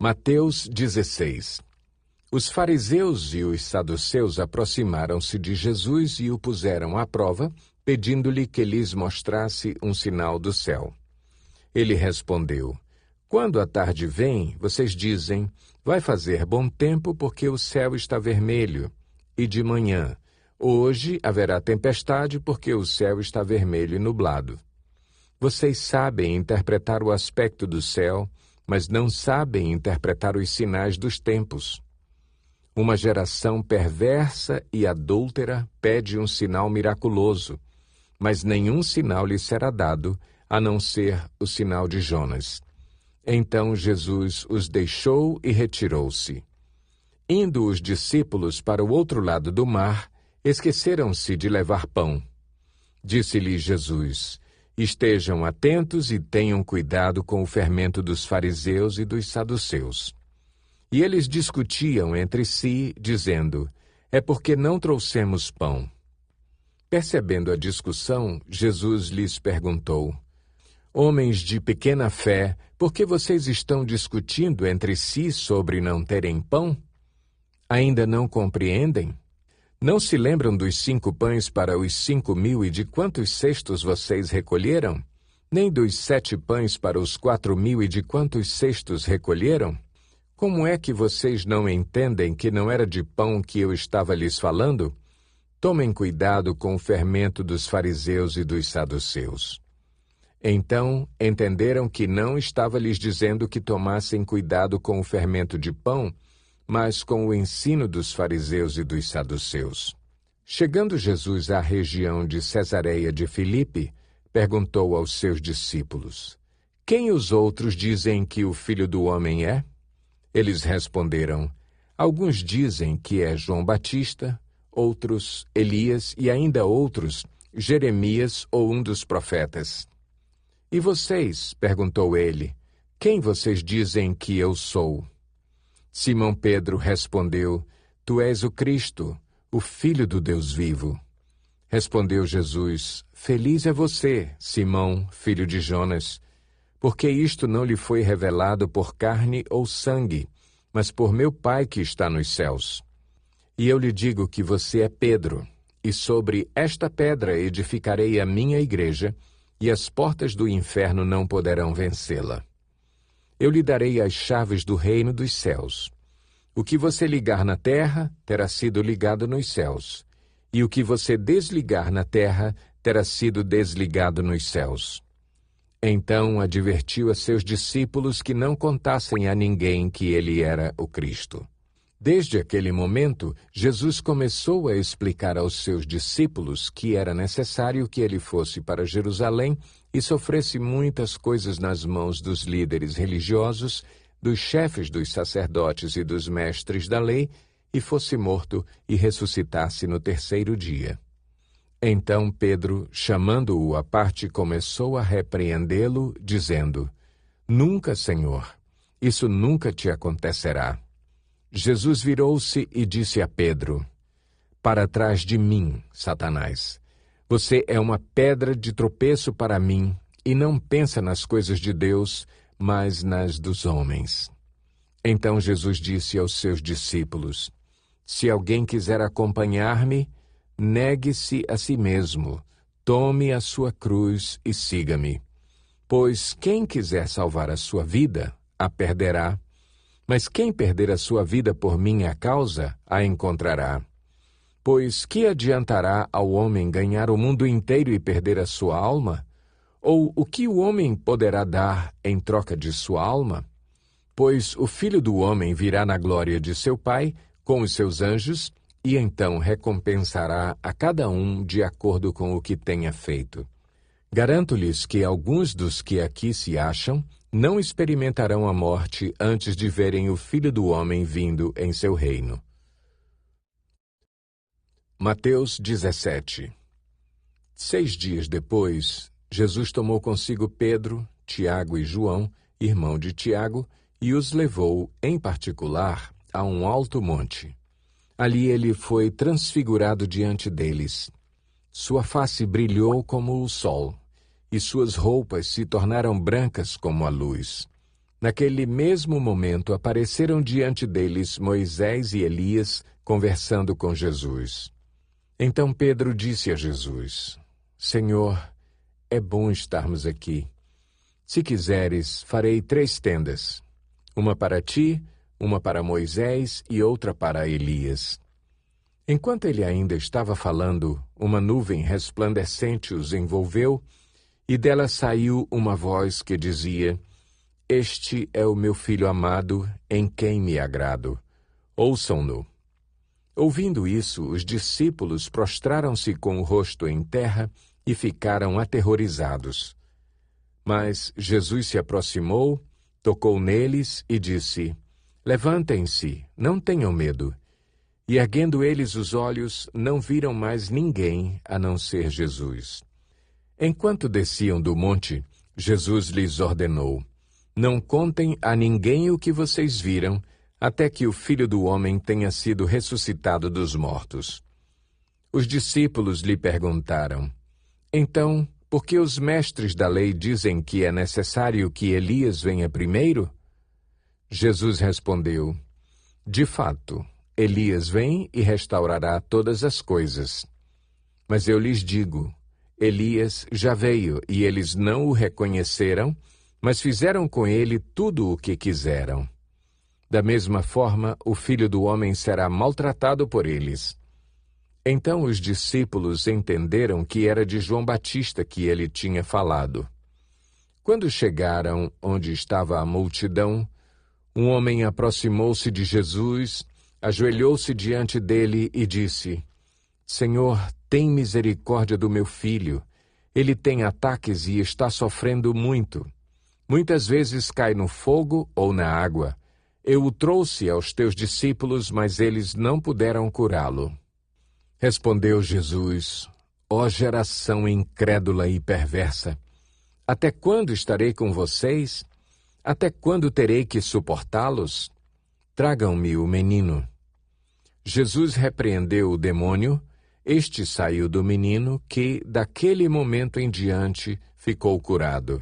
Mateus 16. Os fariseus e os saduceus aproximaram-se de Jesus e o puseram à prova, pedindo-lhe que lhes mostrasse um sinal do céu. Ele respondeu: Quando a tarde vem, vocês dizem, vai fazer bom tempo porque o céu está vermelho. E de manhã, hoje haverá tempestade porque o céu está vermelho e nublado. Vocês sabem interpretar o aspecto do céu, mas não sabem interpretar os sinais dos tempos. Uma geração perversa e adúltera pede um sinal miraculoso, mas nenhum sinal lhe será dado, a não ser o sinal de Jonas. Então Jesus os deixou e retirou-se. Indo os discípulos para o outro lado do mar, esqueceram-se de levar pão. Disse-lhe Jesus: Estejam atentos e tenham cuidado com o fermento dos fariseus e dos saduceus. E eles discutiam entre si, dizendo: É porque não trouxemos pão. Percebendo a discussão, Jesus lhes perguntou: Homens de pequena fé, por que vocês estão discutindo entre si sobre não terem pão? Ainda não compreendem? Não se lembram dos 5 pães para os 5.000 e de quantos cestos vocês recolheram? Nem dos 7 pães para os 4.000 e de quantos cestos recolheram? Como é que vocês não entendem que não era de pão que eu estava lhes falando? Tomem cuidado com o fermento dos fariseus e dos saduceus. Então entenderam que não estava lhes dizendo que tomassem cuidado com o fermento de pão, mas com o ensino dos fariseus e dos saduceus. Chegando Jesus à região de Cesareia de Filipe, perguntou aos seus discípulos: Quem os outros dizem que o Filho do Homem é? Eles responderam: Alguns dizem que é João Batista, outros Elias e ainda outros Jeremias ou um dos profetas. E vocês? Perguntou ele. Quem vocês dizem que eu sou? Simão Pedro respondeu: Tu és o Cristo, o Filho do Deus vivo. Respondeu Jesus: Feliz é você, Simão, filho de Jonas, porque isto não lhe foi revelado por carne ou sangue, mas por meu Pai que está nos céus. E eu lhe digo que você é Pedro, e sobre esta pedra edificarei a minha igreja, e as portas do inferno não poderão vencê-la. Eu lhe darei as chaves do reino dos céus. O que você ligar na terra, terá sido ligado nos céus, e o que você desligar na terra, terá sido desligado nos céus. Então advertiu a seus discípulos que não contassem a ninguém que ele era o Cristo. Desde aquele momento, Jesus começou a explicar aos seus discípulos que era necessário que ele fosse para Jerusalém e sofresse muitas coisas nas mãos dos líderes religiosos, dos chefes dos sacerdotes e dos mestres da lei, e fosse morto e ressuscitasse no 3º dia. Então Pedro, chamando-o à parte, começou a repreendê-lo, dizendo: Nunca, Senhor, isso nunca te acontecerá. Jesus virou-se e disse a Pedro: Para trás de mim, Satanás. Você é uma pedra de tropeço para mim e não pensa nas coisas de Deus, mas nas dos homens. Então Jesus disse aos seus discípulos: Se alguém quiser acompanhar-me, negue-se a si mesmo, tome a sua cruz e siga-me. Pois quem quiser salvar a sua vida, a perderá. Mas quem perder a sua vida por minha causa, a encontrará. Pois que adiantará ao homem ganhar o mundo inteiro e perder a sua alma? Ou o que o homem poderá dar em troca de sua alma? Pois o Filho do Homem virá na glória de seu Pai, com os seus anjos, e então recompensará a cada um de acordo com o que tenha feito. Garanto-lhes que alguns dos que aqui se acham não experimentarão a morte antes de verem o Filho do Homem vindo em seu reino. Mateus 17. 6 dias depois, Jesus tomou consigo Pedro, Tiago e João, irmão de Tiago, e os levou, em particular, a um alto monte. Ali ele foi transfigurado diante deles. Sua face brilhou como o sol, e suas roupas se tornaram brancas como a luz. Naquele mesmo momento apareceram diante deles Moisés e Elias conversando com Jesus. Então Pedro disse a Jesus: Senhor, é bom estarmos aqui. Se quiseres, farei 3 tendas, uma para ti, uma para Moisés e outra para Elias. Enquanto ele ainda estava falando, uma nuvem resplandecente os envolveu, e dela saiu uma voz que dizia: Este é o meu filho amado, em quem me agrado. Ouçam-no. Ouvindo isso, os discípulos prostraram-se com o rosto em terra e ficaram aterrorizados. Mas Jesus se aproximou, tocou neles e disse: Levantem-se, não tenham medo. E erguendo eles os olhos, não viram mais ninguém a não ser Jesus. Enquanto desciam do monte, Jesus lhes ordenou: Não contem a ninguém o que vocês viram, até que o Filho do Homem tenha sido ressuscitado dos mortos. Os discípulos lhe perguntaram: Então, por que os mestres da lei dizem que é necessário que Elias venha primeiro? Jesus respondeu: De fato, Elias vem e restaurará todas as coisas. Mas eu lhes digo, Elias já veio e eles não o reconheceram, mas fizeram com ele tudo o que quiseram. Da mesma forma, o Filho do Homem será maltratado por eles. Então os discípulos entenderam que era de João Batista que ele tinha falado. Quando chegaram onde estava a multidão, um homem aproximou-se de Jesus, ajoelhou-se diante dele e disse: Senhor, tem misericórdia do meu filho. Ele tem ataques e está sofrendo muito. Muitas vezes cai no fogo ou na água. Eu o trouxe aos teus discípulos, mas eles não puderam curá-lo. Respondeu Jesus: Ó geração incrédula e perversa, até quando estarei com vocês? Até quando terei que suportá-los? Tragam-me o menino. Jesus repreendeu o demônio. Este saiu do menino, que, daquele momento em diante, ficou curado.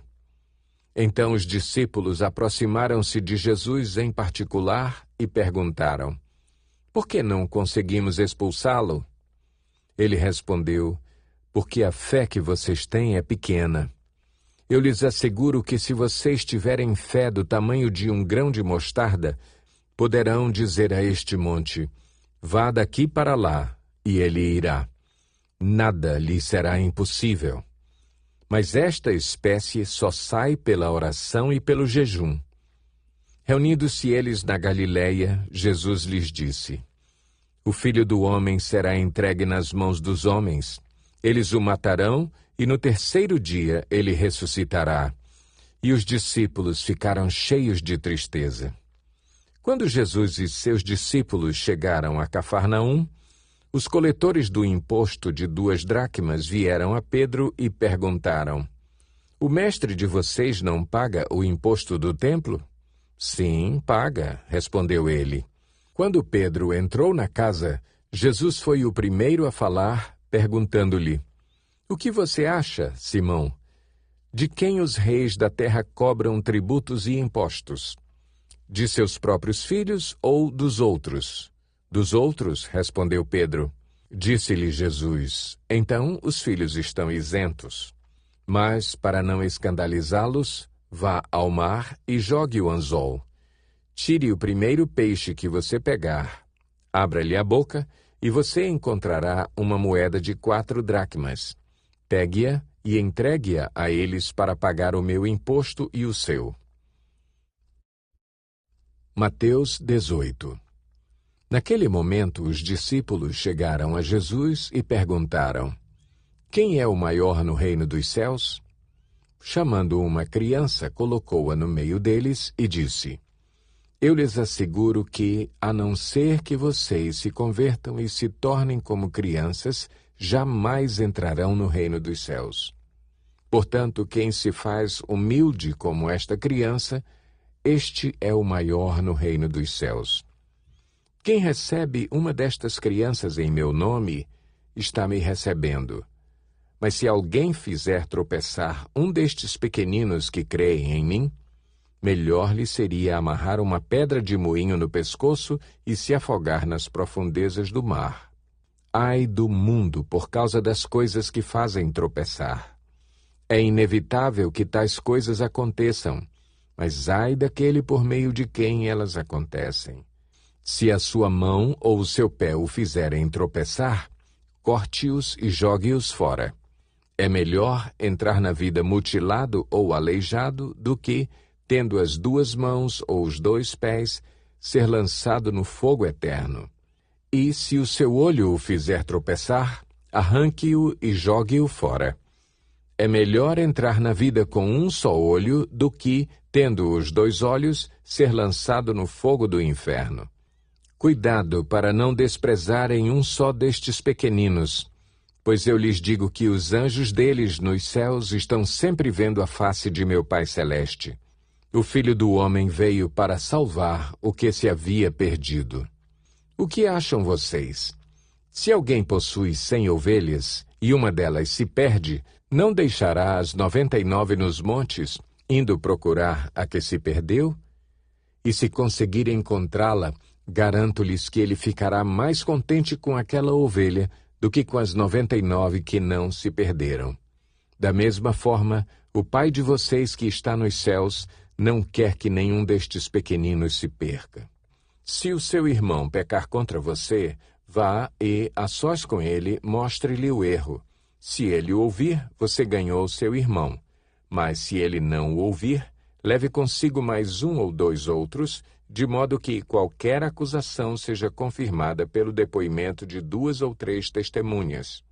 Então os discípulos aproximaram-se de Jesus em particular e perguntaram: Por que não conseguimos expulsá-lo? Ele respondeu: Porque a fé que vocês têm é pequena. Eu lhes asseguro que se vocês tiverem fé do tamanho de um grão de mostarda, poderão dizer a este monte: Vá daqui para lá, e ele irá. Nada lhe será impossível. Mas esta espécie só sai pela oração e pelo jejum. Reunindo-se eles na Galileia, Jesus lhes disse: O Filho do Homem será entregue nas mãos dos homens. Eles o matarão, e no 3º dia ele ressuscitará. E os discípulos ficaram cheios de tristeza. Quando Jesus e seus discípulos chegaram a Cafarnaum, os coletores do imposto de 2 dracmas vieram a Pedro e perguntaram: O mestre de vocês não paga o imposto do templo? Sim, paga, respondeu ele. Quando Pedro entrou na casa, Jesus foi o primeiro a falar, perguntando-lhe: O que você acha, Simão? De quem os reis da terra cobram tributos e impostos? De seus próprios filhos ou dos outros? Dos outros, respondeu Pedro. Disse-lhe Jesus: Então os filhos estão isentos. Mas, para não escandalizá-los, vá ao mar e jogue o anzol. Tire o primeiro peixe que você pegar. Abra-lhe a boca e você encontrará uma moeda de 4 dracmas. Pegue-a e entregue-a a eles para pagar o meu imposto e o seu. Mateus 18. Naquele momento, os discípulos chegaram a Jesus e perguntaram: Quem é o maior no reino dos céus? Chamando uma criança, colocou-a no meio deles e disse: Eu lhes asseguro que, a não ser que vocês se convertam e se tornem como crianças, jamais entrarão no reino dos céus. Portanto, quem se faz humilde como esta criança, este é o maior no reino dos céus. Quem recebe uma destas crianças em meu nome, está me recebendo. Mas se alguém fizer tropeçar um destes pequeninos que creem em mim, melhor lhe seria amarrar uma pedra de moinho no pescoço e se afogar nas profundezas do mar. Ai do mundo por causa das coisas que fazem tropeçar. É inevitável que tais coisas aconteçam, mas ai daquele por meio de quem elas acontecem. Se a sua mão ou o seu pé o fizerem tropeçar, corte-os e jogue-os fora. É melhor entrar na vida mutilado ou aleijado do que, tendo as 2 mãos ou os 2 pés, ser lançado no fogo eterno. E se o seu olho o fizer tropeçar, arranque-o e jogue-o fora. É melhor entrar na vida com um só olho do que, tendo os 2 olhos, ser lançado no fogo do inferno. Cuidado para não desprezarem um só destes pequeninos, pois eu lhes digo que os anjos deles nos céus estão sempre vendo a face de meu Pai Celeste. O Filho do Homem veio para salvar o que se havia perdido. O que acham vocês? Se alguém possui 100 ovelhas e uma delas se perde, não deixará as 99 nos montes, indo procurar a que se perdeu? E se conseguir encontrá-la, garanto-lhes que ele ficará mais contente com aquela ovelha do que com as 99 que não se perderam. Da mesma forma, o Pai de vocês que está nos céus não quer que nenhum destes pequeninos se perca. Se o seu irmão pecar contra você, vá e, a sós com ele, mostre-lhe o erro. Se ele o ouvir, você ganhou seu irmão. Mas se ele não o ouvir, leve consigo mais 1 ou 2 outros, de modo que qualquer acusação seja confirmada pelo depoimento de 2 ou 3 testemunhas.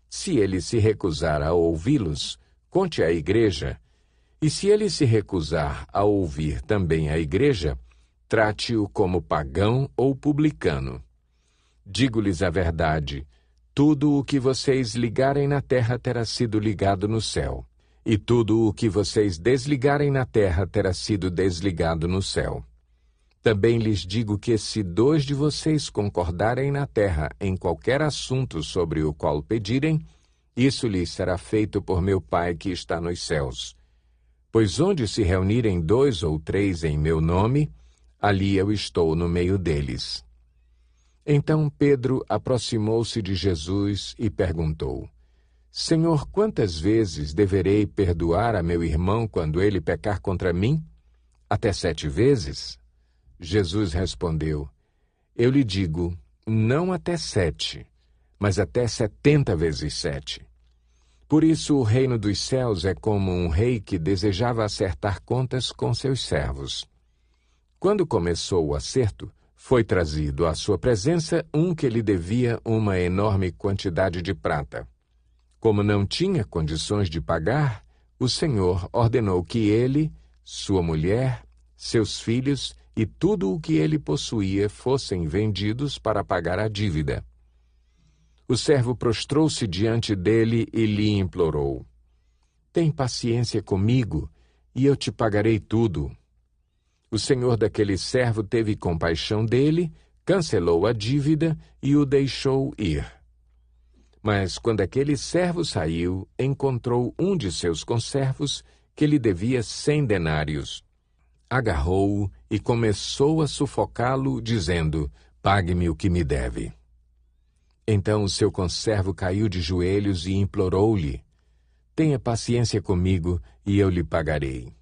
Se ele se recusar a ouvi-los, conte à igreja, e se ele se recusar a ouvir também a igreja, trate-o como pagão ou publicano. Digo-lhes a verdade, tudo o que vocês ligarem na terra terá sido ligado no céu, e tudo o que vocês desligarem na terra terá sido desligado no céu. Também lhes digo que se 2 de vocês concordarem na terra em qualquer assunto sobre o qual pedirem, isso lhes será feito por meu Pai que está nos céus. Pois onde se reunirem 2 ou 3 em meu nome, ali eu estou no meio deles. Então Pedro aproximou-se de Jesus e perguntou: Senhor, quantas vezes deverei perdoar a meu irmão quando ele pecar contra mim? Até 7 vezes? Jesus respondeu: Eu lhe digo, não até 7, mas até 70 vezes 7. Por isso o reino dos céus é como um rei que desejava acertar contas com seus servos. Quando começou o acerto, foi trazido à sua presença um que lhe devia uma enorme quantidade de prata. Como não tinha condições de pagar, o Senhor ordenou que ele, sua mulher, seus filhos e tudo o que ele possuía fossem vendidos para pagar a dívida. O servo prostrou-se diante dele e lhe implorou: Tem paciência comigo, e eu te pagarei tudo. O senhor daquele servo teve compaixão dele, cancelou a dívida e o deixou ir. Mas quando aquele servo saiu, encontrou um de seus conservos que lhe devia 100 denários. Agarrou-o e começou a sufocá-lo, dizendo: Pague-me o que me deve. Então o seu conservo caiu de joelhos e implorou-lhe: Tenha paciência comigo e eu lhe pagarei.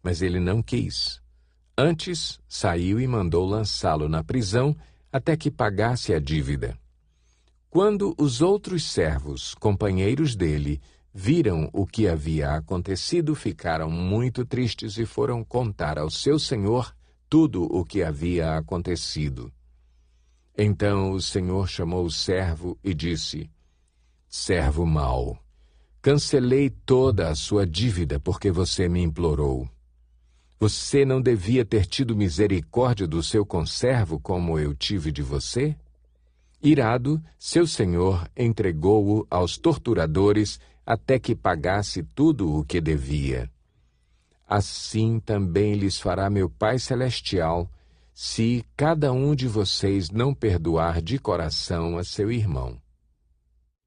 Mas ele não quis. Antes, saiu e mandou lançá-lo na prisão até que pagasse a dívida. Quando os outros servos, companheiros dele, viram o que havia acontecido, ficaram muito tristes e foram contar ao seu senhor tudo o que havia acontecido. Então o senhor chamou o servo e disse: Servo mau, cancelei toda a sua dívida porque você me implorou. Você não devia ter tido misericórdia do seu conservo como eu tive de você? Irado, seu senhor entregou-o aos torturadores até que pagasse tudo o que devia. Assim também lhes fará meu Pai Celestial, se cada um de vocês não perdoar de coração a seu irmão.